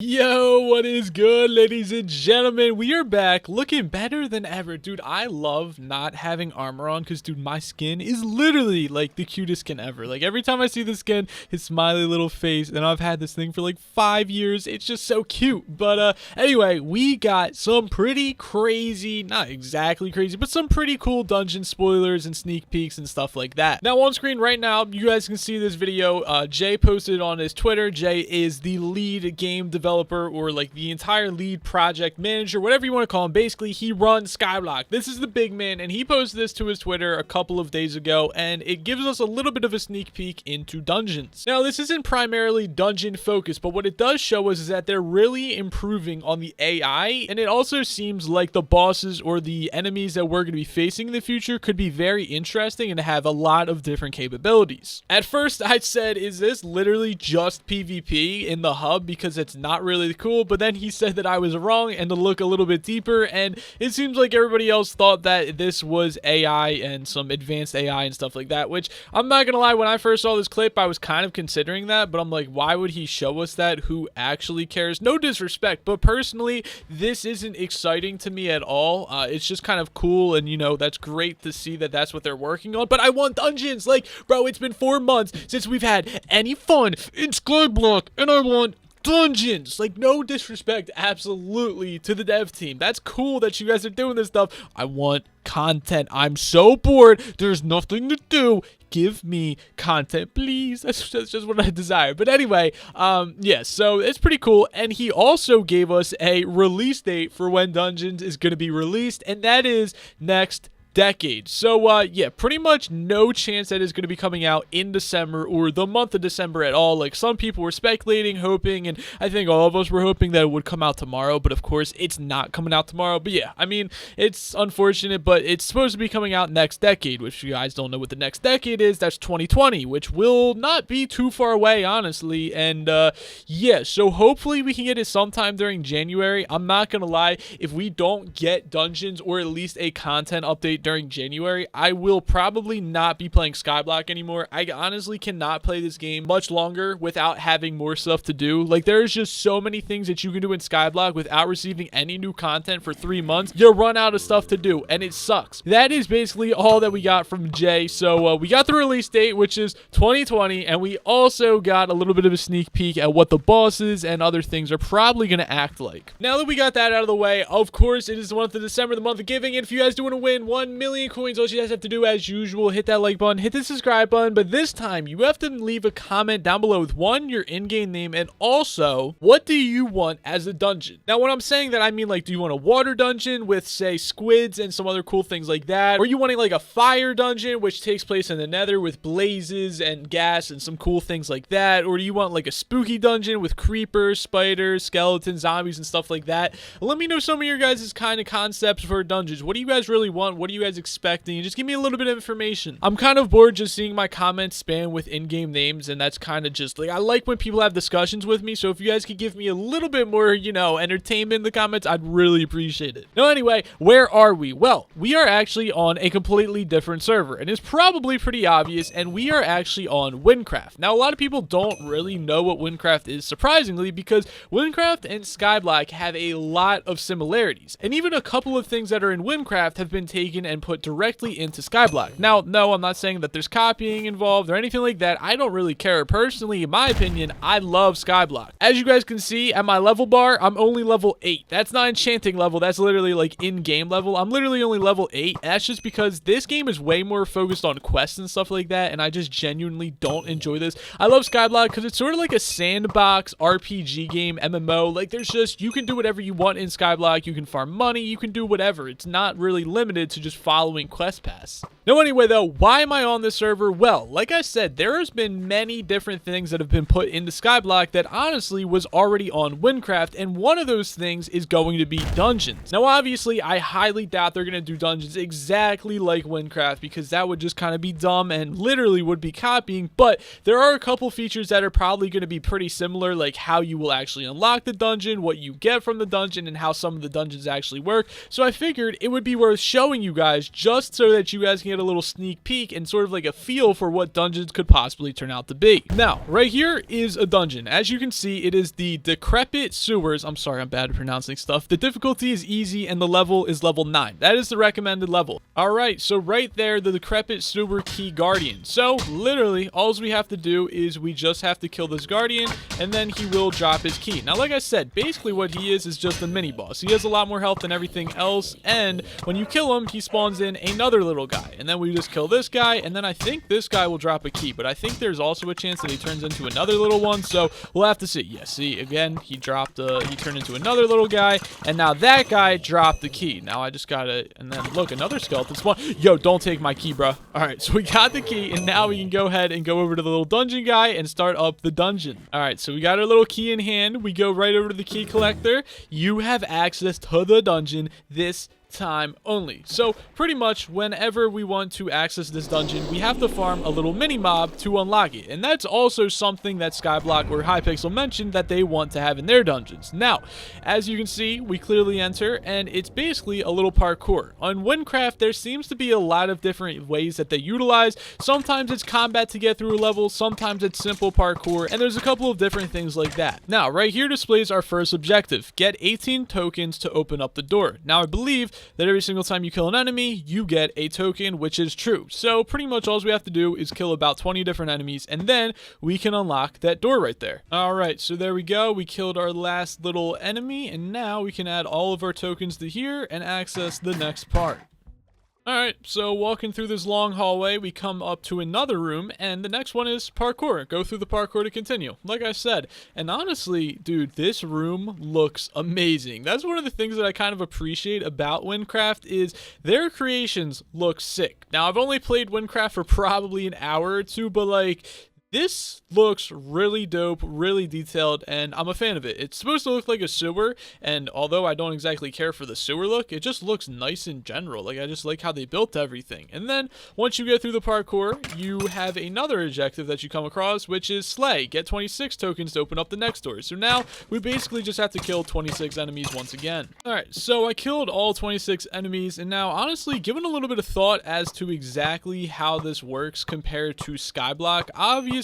Yo, what is good, ladies and gentlemen? We are back looking better than ever. Dude, I love not having armor on because, dude, my skin is literally like the cutest skin ever. Like, every time I see the skin, his smiley little face, and I've had this thing for like 5 years. It's just so cute. But anyway, we got some pretty crazy, not exactly crazy, but some pretty cool dungeon spoilers and sneak peeks and stuff like that. Now, on screen right now, you guys can see this video. Jay posted it on his Twitter. Jay is the lead game developer, or like the entire lead project manager, whatever you want to call him. Basically, he runs Skyblock. This is the big man, and he posted this to his Twitter a couple of days ago, and it gives us a little bit of a sneak peek into dungeons. Now, this isn't primarily dungeon focused, but what it does show us is that they're really improving on the AI, and it also seems like the bosses or the enemies that we're going to be facing in the future could be very interesting and have a lot of different capabilities. At first, I said, is this literally just PvP in the hub, because it's not really cool, but then he said that I was wrong and to look a little bit deeper, and it seems like everybody else thought that this was AI and some advanced AI and stuff like that, which I'm not gonna lie, when I first saw this clip I was kind of considering that, but I'm like, why would he show us that? Who actually cares? No disrespect, but personally this isn't exciting to me at all. It's just kind of cool, and you know, that's great to see that that's what they're working on, but I want dungeons. Like, bro, it's been 4 months since we've had any fun in Skyblock, and I want dungeons. Like, no disrespect absolutely to the dev team. That's cool that you guys are doing this stuff. I want content. I'm so bored. There's nothing to do. Give me content, please. That's just what I desire. But anyway, yeah, so it's pretty cool. And he also gave us a release date for when Dungeons is going to be released, and that is next decade. So yeah, pretty much no chance that it's going to be coming out in December or the month of December at all. Like, some people were speculating, hoping, and I think all of us were hoping that it would come out tomorrow, but of course it's not coming out tomorrow. But yeah, I mean, it's unfortunate, but it's supposed to be coming out next decade, which you guys don't know what the next decade is. That's 2020, which will not be too far away, honestly. And yeah, so hopefully we can get it sometime during January. I'm not gonna lie, if we don't get dungeons or at least a content update during January, I will probably not be playing Skyblock anymore. I honestly cannot play this game much longer without having more stuff to do. Like, there's just so many things that you can do in Skyblock without receiving any new content for 3 months. You'll run out of stuff to do, and it sucks. That is basically all that we got from Jay. So we got the release date, which is 2020, and we also got a little bit of a sneak peek at what the bosses and other things are probably going to act like. Now that we got that out of the way, of course, it is the month of December, the month of giving, and if you guys do want to win 1 million coins, all you guys have to do, as usual, hit that like button, hit the subscribe button, but this time you have to leave a comment down below with your in-game name, and also, what do you want as a dungeon? Now, when I'm saying that, I mean, like, do you want a water dungeon with, say, squids and some other cool things like that? Or are you wanting, like, a fire dungeon, which takes place in the nether with blazes and gas and some cool things like that? Or do you want, like, a spooky dungeon with creepers, spiders, skeletons, zombies, and stuff like that? Let me know some of your guys' kind of concepts for dungeons. What do you guys really want? What do you guys expecting? Just give me a little bit of information. I'm kind of bored just seeing my comments spam with in-game names, and that's kind of just like, I like when people have discussions with me, so if you guys could give me a little bit more, you know, entertainment in the comments, I'd really appreciate it. Now, anyway, where are we? Well, we are actually on a completely different server, and it's probably pretty obvious, and we are actually on WynnCraft. Now, a lot of people don't really know what WynnCraft is, surprisingly, because WynnCraft and Skyblock have a lot of similarities, and even a couple of things that are in WynnCraft have been taken and put directly into Skyblock. Now, no, I'm not saying that there's copying involved or anything like that. I don't really care. Personally, in my opinion, I love Skyblock. As you guys can see at my level bar, I'm only level 8. That's not enchanting level. That's literally like in-game level. I'm literally only level 8. And that's just because this game is way more focused on quests and stuff like that, and I just genuinely don't enjoy this. I love Skyblock because it's sort of like a sandbox RPG game, MMO. Like, there's just, you can do whatever you want in Skyblock. You can farm money. You can do whatever. It's not really limited to just following quest paths. Now, anyway, though, why am I on this server? Well, like I said, there has been many different things that have been put into Skyblock that honestly was already on WynnCraft, and one of those things is going to be dungeons. Now, obviously, I highly doubt they're going to do dungeons exactly like WynnCraft, because that would just kind of be dumb and literally would be copying, but there are a couple features that are probably going to be pretty similar, like how you will actually unlock the dungeon, what you get from the dungeon, and how some of the dungeons actually work. So I figured it would be worth showing you guys guys just so that you guys can get a little sneak peek and sort of like a feel for what dungeons could possibly turn out to be. Now, right here is a dungeon. As you can see, it is the Decrepit Sewers. I'm sorry, I'm bad at pronouncing stuff. The difficulty is easy and the level is level 9. That is the recommended level. All right, so right there, the Decrepit Sewer Key Guardian. So literally, all we have to do is we just have to kill this guardian and then he will drop his key. Now, like I said, basically what he is just a mini boss. He has a lot more health than everything else, and when you kill him, he spawns in another little guy, and then we just kill this guy, and then I think this guy will drop a key, but I think there's also a chance that he turns into another little one, so we'll have to see. Yeah, see, again, he turned into another little guy, and now that guy dropped the key. Now I just gotta, and then look, another skeleton spawn. Yo, don't take my key, bro. All right, so we got the key, and now we can go ahead and go over to the little dungeon guy and start up the dungeon. All right, so we got our little key in hand. We go right over to the key collector. You have access to the dungeon this time only. So pretty much whenever we want to access this dungeon, we have to farm a little mini mob to unlock it, and that's also something that Skyblock or Hypixel mentioned that they want to have in their dungeons. Now, as you can see, we clearly enter, and it's basically a little parkour. On WynnCraft, there seems to be a lot of different ways that they utilize. Sometimes it's combat to get through a level, sometimes it's simple parkour, and there's a couple of different things like that. Now, right here displays our first objective: get 18 tokens to open up the door. Now, I believe that every single time you kill an enemy, you get a token, which is true. So pretty much all we have to do is kill about 20 different enemies, and then we can unlock that door right there. All right, so there we go. We killed our last little enemy, and now we can add all of our tokens to here and access the next part. Alright, so walking through this long hallway, we come up to another room, and the next one is parkour. Go through the parkour to continue, like I said. And honestly, dude, this room looks amazing. That's one of the things that I kind of appreciate about WynnCraft is their creations look sick. Now, I've only played WynnCraft for probably an hour or two, but like, this looks really dope, really detailed, and I'm a fan of it. It's supposed to look like a sewer, and although I don't exactly care for the sewer look, it just looks nice in general. Like, I just like how they built everything. And then, once you get through the parkour, you have another objective that you come across, which is Slay. Get 26 tokens to open up the next door. So now, we basically just have to kill 26 enemies once again. Alright, so I killed all 26 enemies, and now, honestly, given a little bit of thought as to exactly how this works compared to Skyblock, obviously,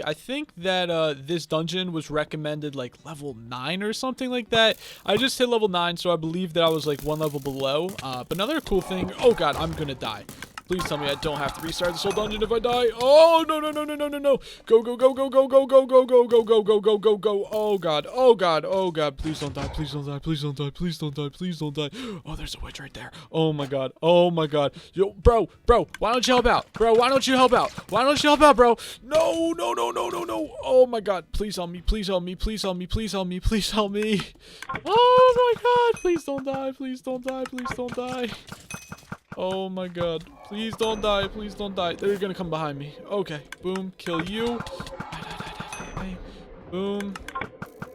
I think that this dungeon was recommended like level 9 or something like that. I just hit level 9, so I believe that I was like one level below. But another cool thing, oh god, I'm gonna die. Please tell me I don't have to restart this whole dungeon if I die. Oh, no, no, no, no, no, no, no. Go, go, go, go, go, go, go, go, go, go, go, go, go, go, go. Oh, God. Oh, God. Oh, God. Please don't die. Please don't die. Please don't die. Please don't die. Please don't die. Oh, there's a witch right there. Oh, my God. Oh, my God. Yo, bro, why don't you help out? Bro, why don't you help out? Why don't you help out, bro? No, no, no, no, no, no. Oh, my God. Please help me. Please help me. Please help me. Please help me. Please help me. Oh, my God. Please don't die. Please don't die. Please don't die. Oh my god. Please don't die. Please don't die. They're gonna come behind me. Okay. Boom. Kill you. Die. Boom.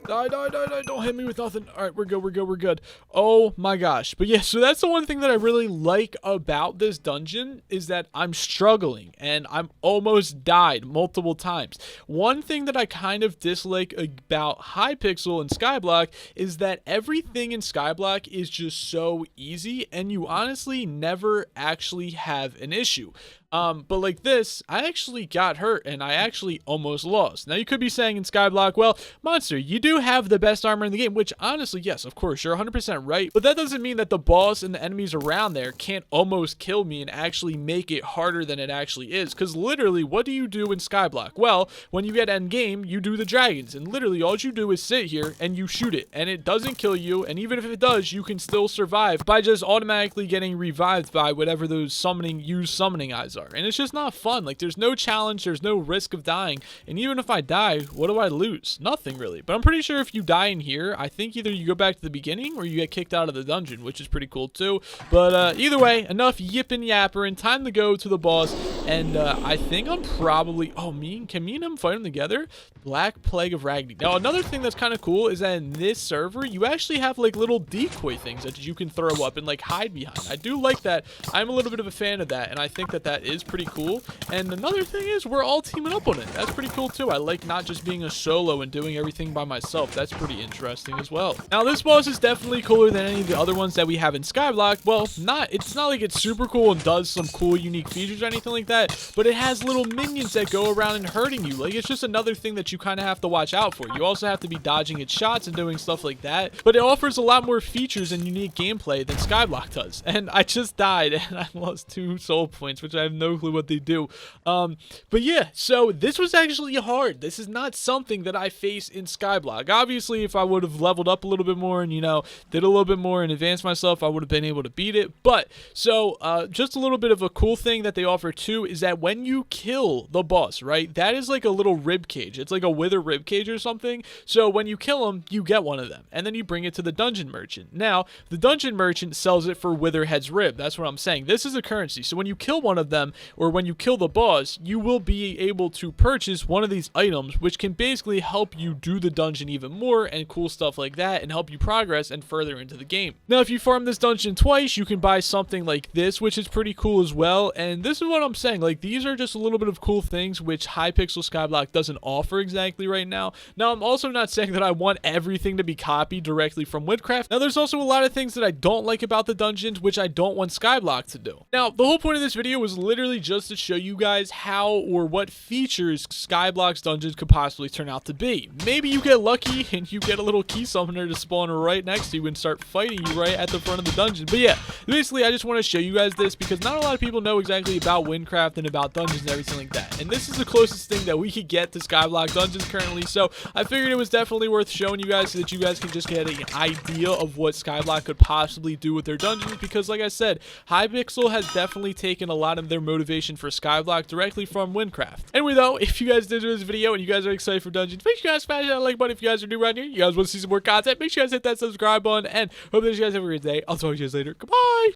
Die. Don't hit me with nothing. Alright, we're good. Oh my gosh. But yeah, so that's the one thing that I really like about this dungeon is that I'm struggling and I'm almost died multiple times. One thing that I kind of dislike about Hypixel and Skyblock is that everything in Skyblock is just so easy and you honestly never actually have an issue. But like this, I actually got hurt and I actually almost lost. Now you could be saying in Skyblock, well, Monster, you do have the best armor in the game, which honestly, yes, of course, you're 100% right. But that doesn't mean that the boss and the enemies around there can't almost kill me and actually make it harder than it actually is. Because literally, what do you do in Skyblock? Well, when you get end game, you do the dragons. And literally, all you do is sit here and you shoot it. And it doesn't kill you. And even if it does, you can still survive by just automatically getting revived by whatever those summoning eyes are. And it's just not fun. Like, there's no challenge, there's no risk of dying, and even if I die, what do I lose? Nothing really. But I'm pretty sure if you die in here, I think either you go back to the beginning or you get kicked out of the dungeon, which is pretty cool too. But either way, enough yipping yappering, time to go to the boss. And I think I'm probably, can me and him fight him together? Black Plague of Ragnarok. Now another thing that's kind of cool is that in this server you actually have like little decoy things that you can throw up and like hide behind. I do like that. I'm a little bit of a fan of that, and I think that that is pretty cool. And another thing is we're all teaming up on it. That's pretty cool too. I like not just being a solo and doing everything by myself. That's pretty interesting as well. Now this boss is definitely cooler than any of the other ones that we have in Skyblock. Well, it's not like it's super cool and does some cool unique features or anything like that, but it has little minions that go around and hurting you. Like, it's just another thing that you kind of have to watch out for. You also have to be dodging its shots and doing stuff like that, but it offers a lot more features and unique gameplay than Skyblock does. And I just died and I lost 2 soul points, which I have no clue what they do. But yeah, so this was actually hard. This is not something that I face in Skyblock. Obviously, if I would have leveled up a little bit more and, you know, did a little bit more and advanced myself, I would have been able to beat it. But so just a little bit of a cool thing that they offer too is that when you kill the boss, right, that is like a little rib cage. It's like a wither rib cage or something. So when you kill them, you get one of them and then you bring it to the dungeon merchant. Now the dungeon merchant sells it for Witherhead's rib. That's what I'm saying. This is a currency. So when you kill one of them, or when you kill the boss, you will be able to purchase one of these items, which can basically help you do the dungeon even more and cool stuff like that, and help you progress and further into the game. Now if you farm this dungeon twice, you can buy something like this, which is pretty cool as well. And this is what I'm saying, like, these are just a little bit of cool things which Hypixel Skyblock doesn't offer exactly right now. Now I'm also not saying that I want everything to be copied directly from WynnCraft. Now there's also a lot of things that I don't like about the dungeons, which I don't want Skyblock to do. Now the whole point of this video was literally just to show you guys how or what features Skyblock's dungeons could possibly turn out to be. Maybe you get lucky and you get a little key summoner to spawn right next to you and start fighting you right at the front of the dungeon. But yeah, basically I just want to show you guys this because not a lot of people know exactly about WynnCraft and about dungeons and everything like that. And this is the closest thing that we could get to Skyblock dungeons currently. So I figured it was definitely worth showing you guys so that you guys can just get an idea of what Skyblock could possibly do with their dungeons, because like I said, Hypixel has definitely taken a lot of their motivation for Skyblock directly from WynnCraft. Anyway though, if you guys did enjoy this video and you guys are excited for dungeons, make sure you guys smash that like button. If you guys are new around here, you guys want to see some more content, make sure you guys hit that subscribe button, and hope that you guys have a great day. I'll talk to you guys later. Goodbye!